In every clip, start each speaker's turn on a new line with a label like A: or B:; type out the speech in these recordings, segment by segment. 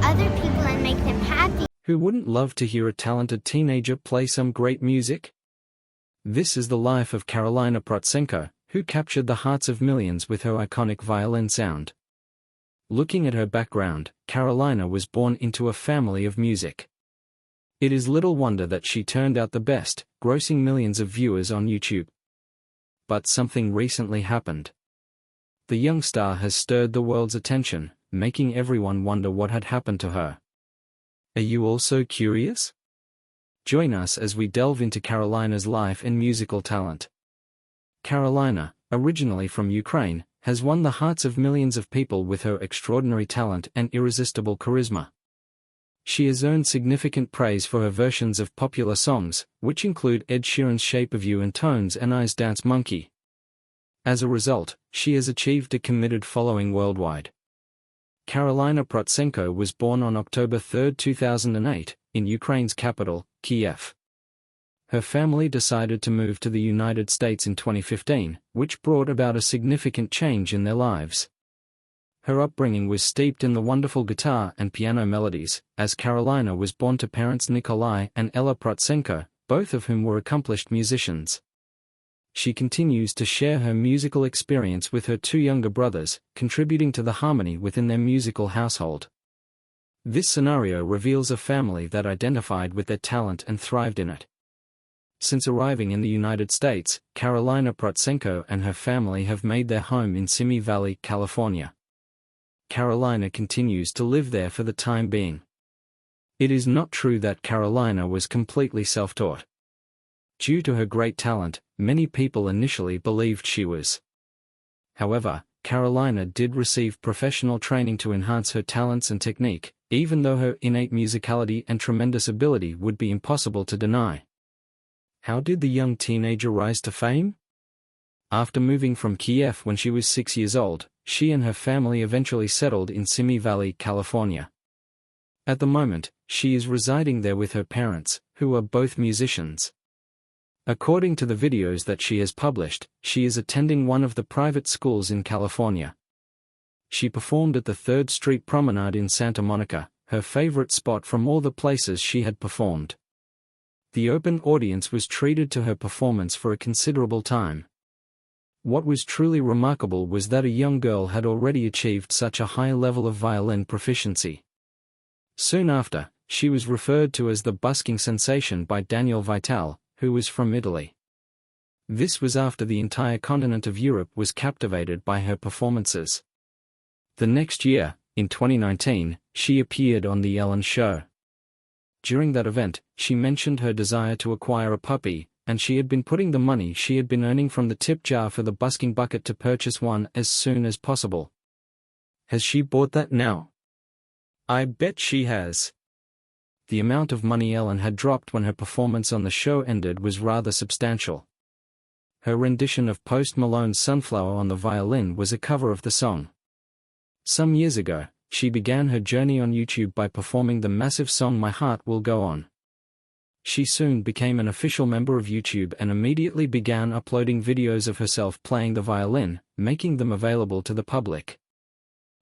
A: other people and make them happy.
B: Who wouldn't love to hear a talented teenager play some great music? This is the life of Karolina Protsenko, who captured the hearts of millions with her iconic violin sound. Looking at her background, Karolina was born into a family of music. It is little wonder that she turned out the best, grossing millions of viewers on YouTube. But something recently happened. The young star has stirred the world's attention, making everyone wonder what had happened to her. Are you also curious? Join us as we delve into Karolina's life and musical talent. Karolina, originally from Ukraine, has won the hearts of millions of people with her extraordinary talent and irresistible charisma. She has earned significant praise for her versions of popular songs, which include Ed Sheeran's Shape of You and Tones and I's Dance Monkey. As a result, she has achieved a committed following worldwide. Karolina Protsenko was born on October 3, 2008, in Ukraine's capital, Kiev. Her family decided to move to the United States in 2015, which brought about a significant change in their lives. Her upbringing was steeped in the wonderful guitar and piano melodies, as Karolina was born to parents Nikolai and Ella Protsenko, both of whom were accomplished musicians. She continues to share her musical experience with her two younger brothers, contributing to the harmony within their musical household. This scenario reveals a family that identified with their talent and thrived in it. Since arriving in the United States, Karolina Protsenko and her family have made their home in Simi Valley, California. Karolina continues to live there for the time being. It is not true that Karolina was completely self-taught. Due to her great talent, many people initially believed she was. However, Karolina did receive professional training to enhance her talents and technique, even though her innate musicality and tremendous ability would be impossible to deny. How did the young teenager rise to fame? After moving from Kiev when she was 6 years old, she and her family eventually settled in Simi Valley, California. At the moment, she is residing there with her parents, who are both musicians. According to the videos that she has published, she is attending one of the private schools in California. She performed at the 3rd Street Promenade in Santa Monica, her favorite spot from all the places she had performed. The open audience was treated to her performance for a considerable time. What was truly remarkable was that a young girl had already achieved such a high level of violin proficiency. Soon after, she was referred to as the busking sensation by Daniel Vital, who was from Italy. This was after the entire continent of Europe was captivated by her performances. The next year, in 2019, she appeared on The Ellen Show. During that event, she mentioned her desire to acquire a puppy, and she had been putting the money she had been earning from the tip jar for the busking bucket to purchase one as soon as possible. Has she bought that now? I bet she has. The amount of money Ellen had dropped when her performance on the show ended was rather substantial. Her rendition of Post Malone's Sunflower on the violin was a cover of the song. Some years ago, she began her journey on YouTube by performing the massive song My Heart Will Go On. She soon became an official member of YouTube and immediately began uploading videos of herself playing the violin, making them available to the public.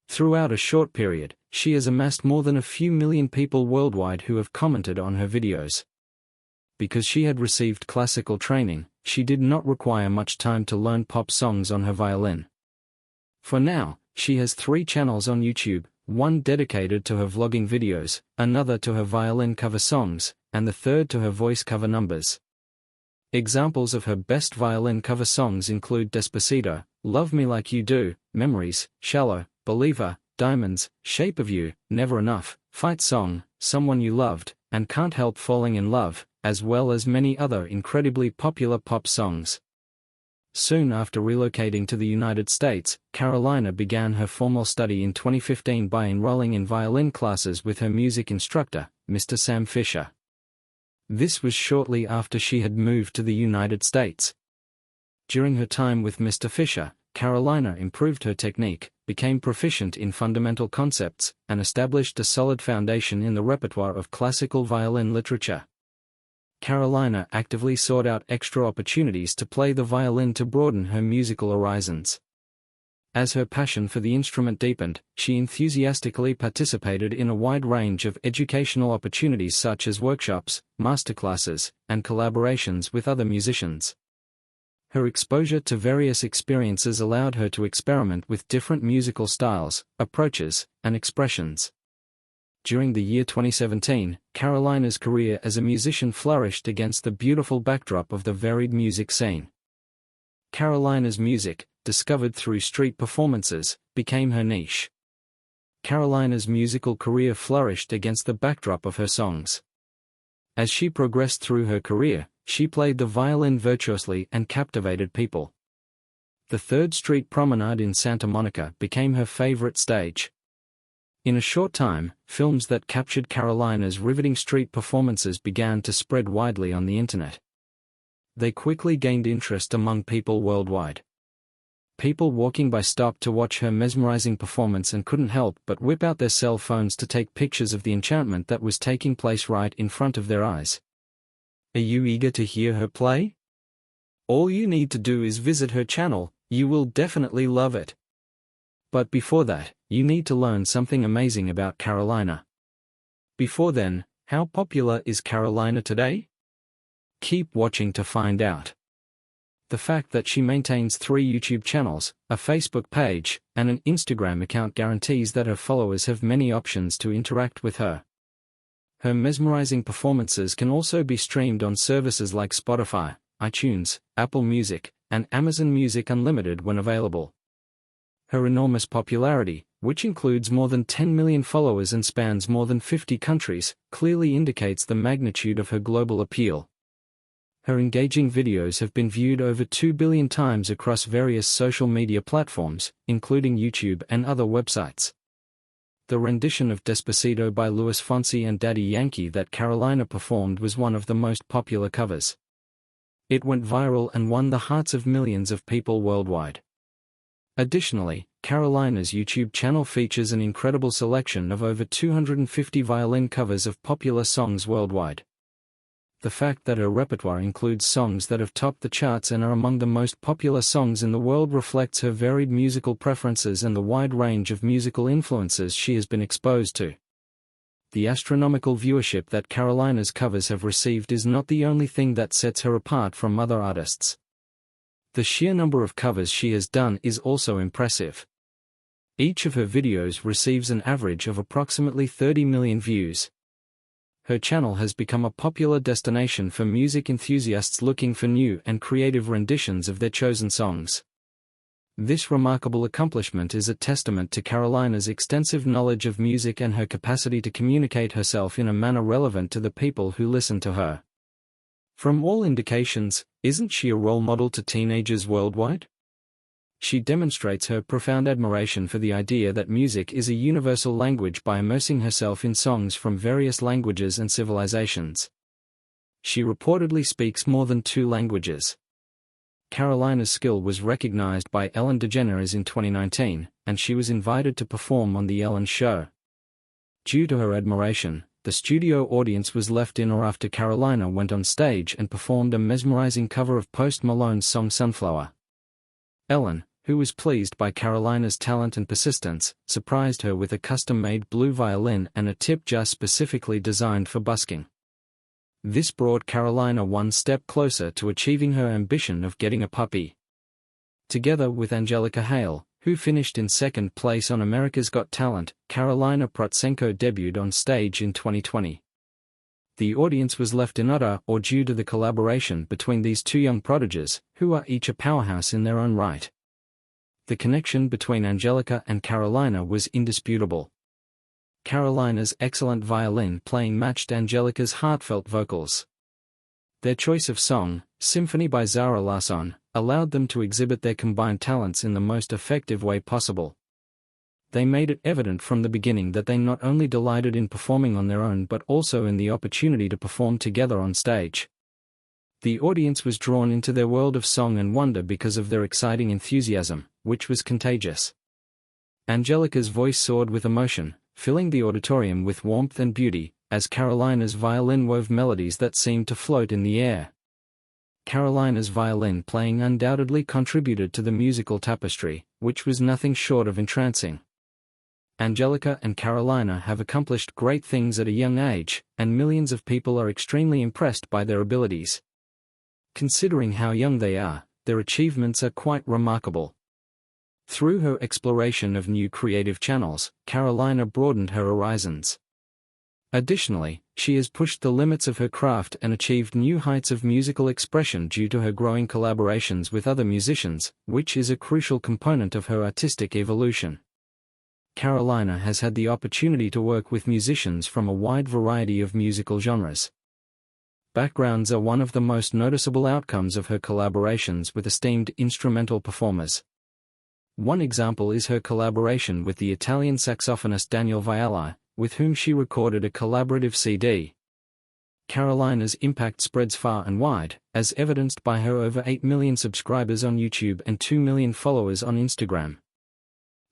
B: Throughout a short period, she has amassed more than a few million people worldwide who have commented on her videos. Because she had received classical training, she did not require much time to learn pop songs on her violin. For now, she has 3 channels on YouTube, one dedicated to her vlogging videos, another to her violin cover songs, and the third to her voice cover numbers. Examples of her best violin cover songs include Despacito, Love Me Like You Do, Memories, Shallow, Believer, Diamonds, Shape of You, Never Enough, Fight Song, Someone You Loved, and Can't Help Falling in Love, as well as many other incredibly popular pop songs. Soon after relocating to the United States, Karolina began her formal study in 2015 by enrolling in violin classes with her music instructor, Mr. Sam Fisher. This was shortly after she had moved to the United States. During her time with Mr. Fisher, Karolina improved her technique, became proficient in fundamental concepts, and established a solid foundation in the repertoire of classical violin literature. Karolina actively sought out extra opportunities to play the violin to broaden her musical horizons. As her passion for the instrument deepened, she enthusiastically participated in a wide range of educational opportunities such as workshops, masterclasses, and collaborations with other musicians. Her exposure to various experiences allowed her to experiment with different musical styles, approaches, and expressions. During the year 2017, Karolina's career as a musician flourished against the beautiful backdrop of the varied music scene. Karolina's music, discovered through street performances, became her niche. Karolina's musical career flourished against the backdrop of her songs. As she progressed through her career, she played the violin virtuously and captivated people. The 3rd Street Promenade in Santa Monica became her favorite stage. In a short time, films that captured Karolina's riveting street performances began to spread widely on the internet. They quickly gained interest among people worldwide. People walking by stopped to watch her mesmerizing performance and couldn't help but whip out their cell phones to take pictures of the enchantment that was taking place right in front of their eyes. Are you eager to hear her play? All you need to do is visit her channel, you will definitely love it. But before that, you need to learn something amazing about Karolina. Before then, how popular is Karolina today? Keep watching to find out. The fact that she maintains 3 YouTube channels, a Facebook page, and an Instagram account guarantees that her followers have many options to interact with her. Her mesmerizing performances can also be streamed on services like Spotify, iTunes, Apple Music, and Amazon Music Unlimited when available. Her enormous popularity, which includes more than 10 million followers and spans more than 50 countries, clearly indicates the magnitude of her global appeal. Her engaging videos have been viewed over 2 billion times across various social media platforms, including YouTube and other websites. The rendition of Despacito by Luis Fonsi and Daddy Yankee that Karolina performed was one of the most popular covers. It went viral and won the hearts of millions of people worldwide. Additionally, Karolina's YouTube channel features an incredible selection of over 250 violin covers of popular songs worldwide. The fact that her repertoire includes songs that have topped the charts and are among the most popular songs in the world reflects her varied musical preferences and the wide range of musical influences she has been exposed to. The astronomical viewership that Karolina's covers have received is not the only thing that sets her apart from other artists. The sheer number of covers she has done is also impressive. Each of her videos receives an average of approximately 30 million views. Her channel has become a popular destination for music enthusiasts looking for new and creative renditions of their chosen songs. This remarkable accomplishment is a testament to Karolina's extensive knowledge of music and her capacity to communicate herself in a manner relevant to the people who listen to her. From all indications, isn't she a role model to teenagers worldwide? She demonstrates her profound admiration for the idea that music is a universal language by immersing herself in songs from various languages and civilizations. She reportedly speaks more than 2 languages. Karolina's skill was recognized by Ellen DeGeneres in 2019, and she was invited to perform on The Ellen Show. Due to her admiration, the studio audience was left in awe after Karolina went on stage and performed a mesmerizing cover of Post Malone's song Sunflower. Ellen, who was pleased by Karolina's talent and persistence, surprised her with a custom-made blue violin and a tip jar specifically designed for busking. This brought Karolina one step closer to achieving her ambition of getting a puppy. Together with Angelica Hale, who finished in 2nd place on America's Got Talent, Karolina Protsenko debuted on stage in 2020. The audience was left in utter awe due to the collaboration between these 2 young prodigies, who are each a powerhouse in their own right. The connection between Angelica and Karolina was indisputable. Karolina's excellent violin playing matched Angelica's heartfelt vocals. Their choice of song, Symphony by Zara Larsson, allowed them to exhibit their combined talents in the most effective way possible. They made it evident from the beginning that they not only delighted in performing on their own but also in the opportunity to perform together on stage. The audience was drawn into their world of song and wonder because of their exciting enthusiasm, which was contagious. Angelica's voice soared with emotion, filling the auditorium with warmth and beauty, as Karolina's violin wove melodies that seemed to float in the air. Karolina's violin playing undoubtedly contributed to the musical tapestry, which was nothing short of entrancing. Angelica and Karolina have accomplished great things at a young age, and millions of people are extremely impressed by their abilities. Considering how young they are, their achievements are quite remarkable. Through her exploration of new creative channels, Karolina broadened her horizons. Additionally, she has pushed the limits of her craft and achieved new heights of musical expression due to her growing collaborations with other musicians, which is a crucial component of her artistic evolution. Karolina has had the opportunity to work with musicians from a wide variety of musical genres. Backgrounds are one of the most noticeable outcomes of her collaborations with esteemed instrumental performers. One example is her collaboration with the Italian saxophonist Daniel Violin, with whom she recorded a collaborative CD. Karolina's impact spreads far and wide, as evidenced by her over 8 million subscribers on YouTube and 2 million followers on Instagram.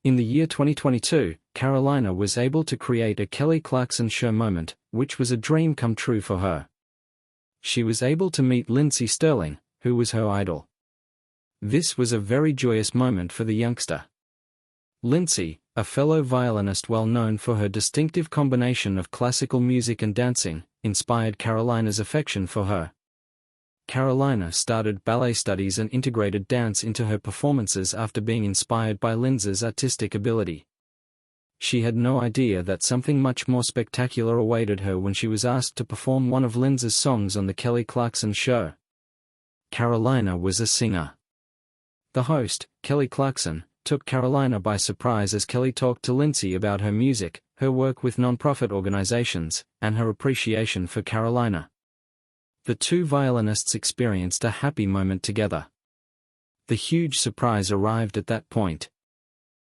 B: In the year 2022, Karolina was able to create a Kelly Clarkson show moment, which was a dream come true for her. She was able to meet Lindsey Stirling, who was her idol. This was a very joyous moment for the youngster. Lindsey, a fellow violinist well known for her distinctive combination of classical music and dancing, inspired Karolina's affection for her. Karolina started ballet studies and integrated dance into her performances after being inspired by Lindsey's artistic ability. She had no idea that something much more spectacular awaited her when she was asked to perform one of Lindsey's songs on the Kelly Clarkson show. Karolina was a singer. The host, Kelly Clarkson, took Karolina by surprise as Kelly talked to Lindsey about her music, her work with non-profit organizations, and her appreciation for Karolina. The two violinists experienced a happy moment together. The huge surprise arrived at that point.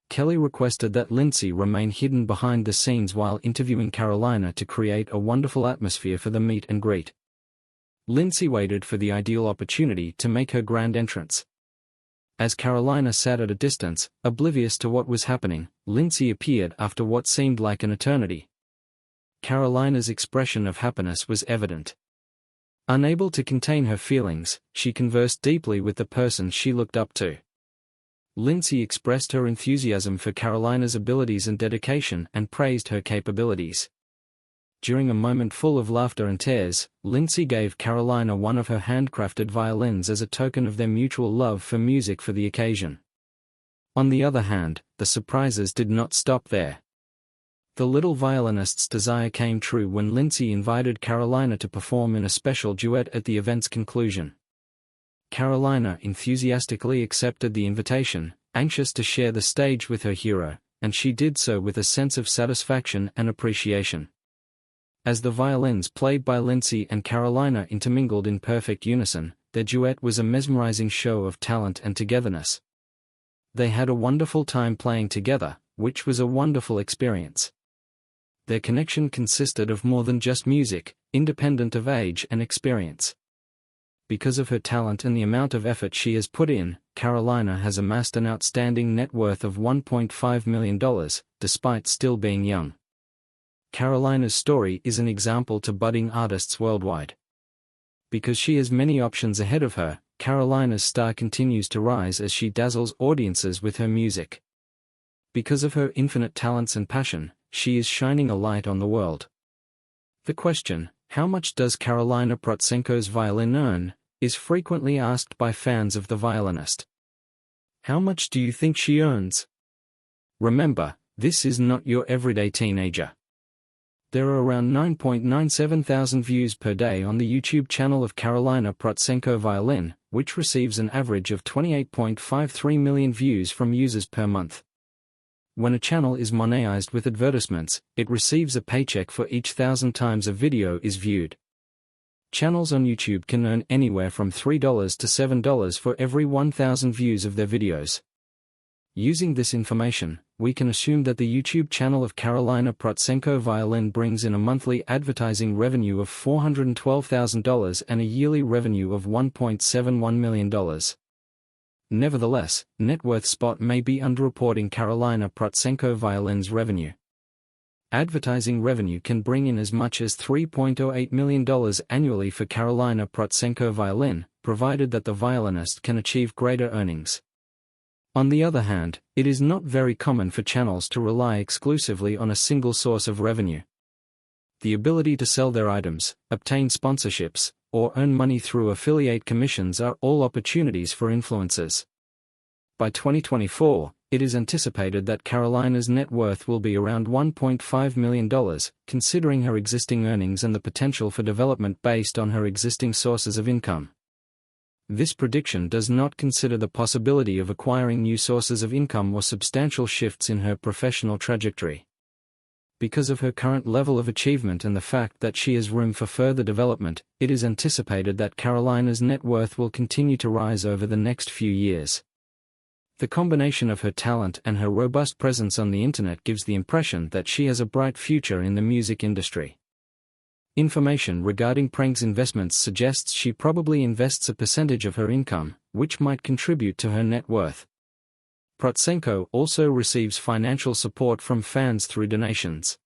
B: Kelly requested that Lindsey remain hidden behind the scenes while interviewing Karolina to create a wonderful atmosphere for the meet and greet. Lindsey waited for the ideal opportunity to make her grand entrance. As Karolina sat at a distance, oblivious to what was happening, Lindsey appeared after what seemed like an eternity. Karolina's expression of happiness was evident. Unable to contain her feelings, she conversed deeply with the person she looked up to. Lindsey expressed her enthusiasm for Karolina's abilities and dedication and praised her capabilities. During a moment full of laughter and tears, Lindsey gave Karolina one of her handcrafted violins as a token of their mutual love for music for the occasion. On the other hand, the surprises did not stop there. The little violinist's desire came true when Lindsey invited Karolina to perform in a special duet at the event's conclusion. Karolina enthusiastically accepted the invitation, anxious to share the stage with her hero, and she did so with a sense of satisfaction and appreciation. As the violins played by Lindsey and Karolina intermingled in perfect unison, their duet was a mesmerizing show of talent and togetherness. They had a wonderful time playing together, which was a wonderful experience. Their connection consisted of more than just music, independent of age and experience. Because of her talent and the amount of effort she has put in, Karolina has amassed an outstanding net worth of $1.5 million, despite still being young. Karolina's story is an example to budding artists worldwide. Because she has many options ahead of her, Karolina's star continues to rise as she dazzles audiences with her music. Because of her infinite talents and passion, she is shining a light on the world. The question, how much does Karolina Protsenko's violin earn, is frequently asked by fans of the violinist. How much do you think she earns? Remember, this is not your everyday teenager. There are around 9.97 thousand views per day on the YouTube channel of Karolina Protsenko Violin, which receives an average of 28.53 million views from users per month. When a channel is monetized with advertisements, it receives a paycheck for each 1,000 times a video is viewed. Channels on YouTube can earn anywhere from $3 to $7 for every 1,000 views of their videos. Using this information, we can assume that the YouTube channel of Karolina Protsenko Violin brings in a monthly advertising revenue of $412,000 and a yearly revenue of $1.71 million. Nevertheless, net worth spot may be underreporting Karolina Protsenko Violin's revenue. Advertising revenue can bring in as much as $3.08 million annually for Karolina Protsenko Violin, provided that the violinist can achieve greater earnings. On the other hand, it is not very common for channels to rely exclusively on a single source of revenue. The ability to sell their items, obtain sponsorships, or earn money through affiliate commissions are all opportunities for influencers. By 2024, it is anticipated that Karolina's net worth will be around $1.5 million, considering her existing earnings and the potential for development based on her existing sources of income. This prediction does not consider the possibility of acquiring new sources of income or substantial shifts in her professional trajectory. Because of her current level of achievement and the fact that she has room for further development, it is anticipated that Karolina's net worth will continue to rise over the next few years. The combination of her talent and her robust presence on the internet gives the impression that she has a bright future in the music industry. Information regarding Prank's investments suggests she probably invests a percentage of her income, which might contribute to her net worth. Protsenko also receives financial support from fans through donations.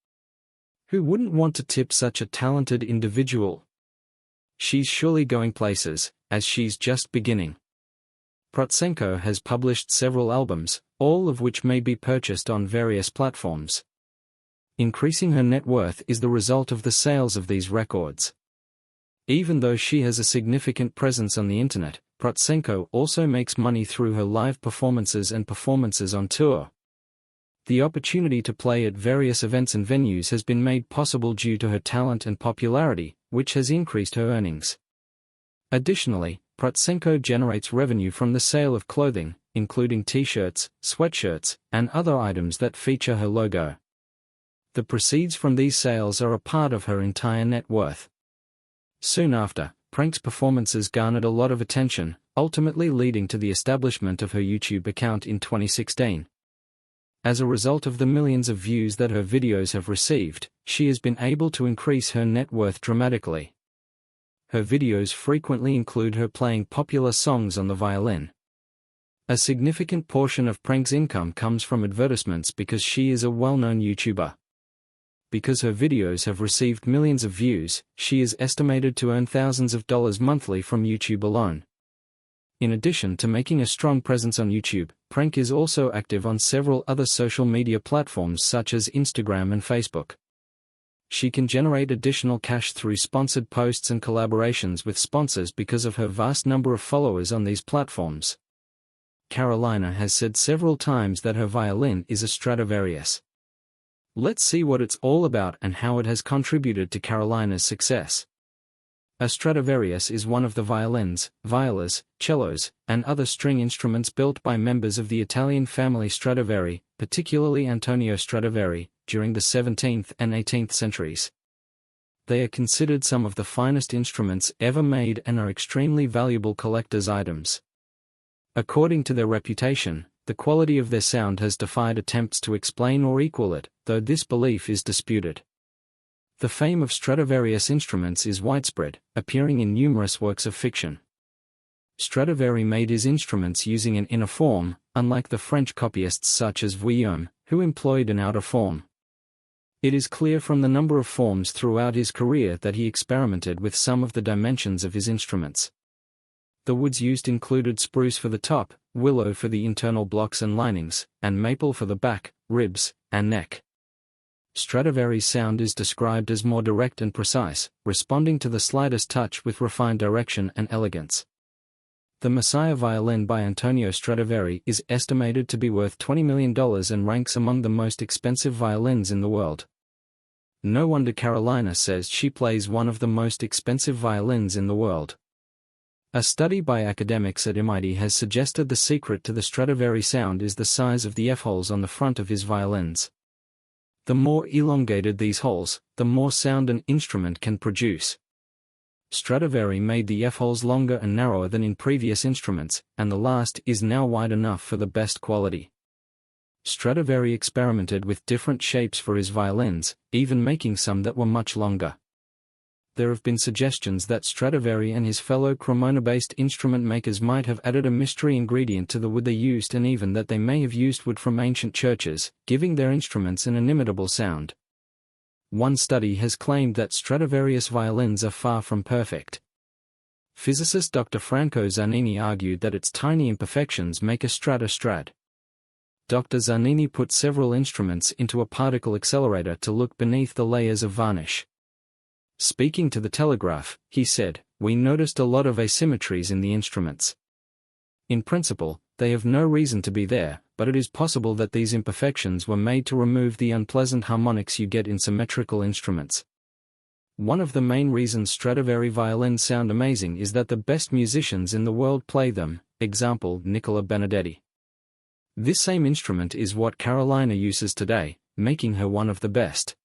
B: Who wouldn't want to tip such a talented individual? She's surely going places, as she's just beginning. Protsenko has published several albums, all of which may be purchased on various platforms. Increasing her net worth is the result of the sales of these records. Even though she has a significant presence on the internet, Protsenko also makes money through her live performances and performances on tour. The opportunity to play at various events and venues has been made possible due to her talent and popularity, which has increased her earnings. Additionally, Protsenko generates revenue from the sale of clothing, including t-shirts, sweatshirts, and other items that feature her logo. The proceeds from these sales are a part of her entire net worth. Soon after, Prank's performances garnered a lot of attention, ultimately leading to the establishment of her YouTube account in 2016. As a result of the millions of views that her videos have received, she has been able to increase her net worth dramatically. Her videos frequently include her playing popular songs on the violin. A significant portion of Prank's income comes from advertisements because she is a well-known YouTuber. Because her videos have received millions of views, she is estimated to earn thousands of dollars monthly from YouTube alone. In addition to making a strong presence on YouTube, Prank is also active on several other social media platforms such as Instagram and Facebook. She can generate additional cash through sponsored posts and collaborations with sponsors because of her vast number of followers on these platforms. Karolina has said several times that her violin is a Stradivarius. Let's see what it's all about and how it has contributed to Karolina's success. A Stradivarius is one of the violins, violas, cellos, and other string instruments built by members of the Italian family Stradivari, particularly Antonio Stradivari, during the 17th and 18th centuries. They are considered some of the finest instruments ever made and are extremely valuable collector's items. According to their reputation, the quality of their sound has defied attempts to explain or equal it, though this belief is disputed. The fame of Stradivarius instruments is widespread, appearing in numerous works of fiction. Stradivari made his instruments using an inner form, unlike the French copyists such as Violin, who employed an outer form. It is clear from the number of forms throughout his career that he experimented with some of the dimensions of his instruments. The woods used included spruce for the top, willow for the internal blocks and linings, and maple for the back, ribs, and neck. Stradivari's sound is described as more direct and precise, responding to the slightest touch with refined direction and elegance. The Messiah violin by Antonio Stradivari is estimated to be worth $20 million and ranks among the most expensive violins in the world. No wonder Karolina says she plays one of the most expensive violins in the world. A study by academics at MIT has suggested the secret to the Stradivari sound is the size of the F-holes on the front of his violins. The more elongated these holes, the more sound an instrument can produce. Stradivari made the F-holes longer and narrower than in previous instruments, and the last is now wide enough for the best quality. Stradivari experimented with different shapes for his violins, even making some that were much longer. There have been suggestions that Stradivari and his fellow Cremona-based instrument makers might have added a mystery ingredient to the wood they used, and even that they may have used wood from ancient churches, giving their instruments an inimitable sound. One study has claimed that Stradivarius violins are far from perfect. Physicist Dr. Franco Zanini argued that its tiny imperfections make a Strad a Strad. Dr. Zanini put several instruments into a particle accelerator to look beneath the layers of varnish. Speaking to the Telegraph, he said, "We noticed a lot of asymmetries in the instruments. In principle, they have no reason to be there, but it is possible that these imperfections were made to remove the unpleasant harmonics you get in symmetrical instruments." One of the main reasons Stradivari violins sound amazing is that the best musicians in the world play them, example Nicola Benedetti. This same instrument is what Karolina uses today, making her one of the best.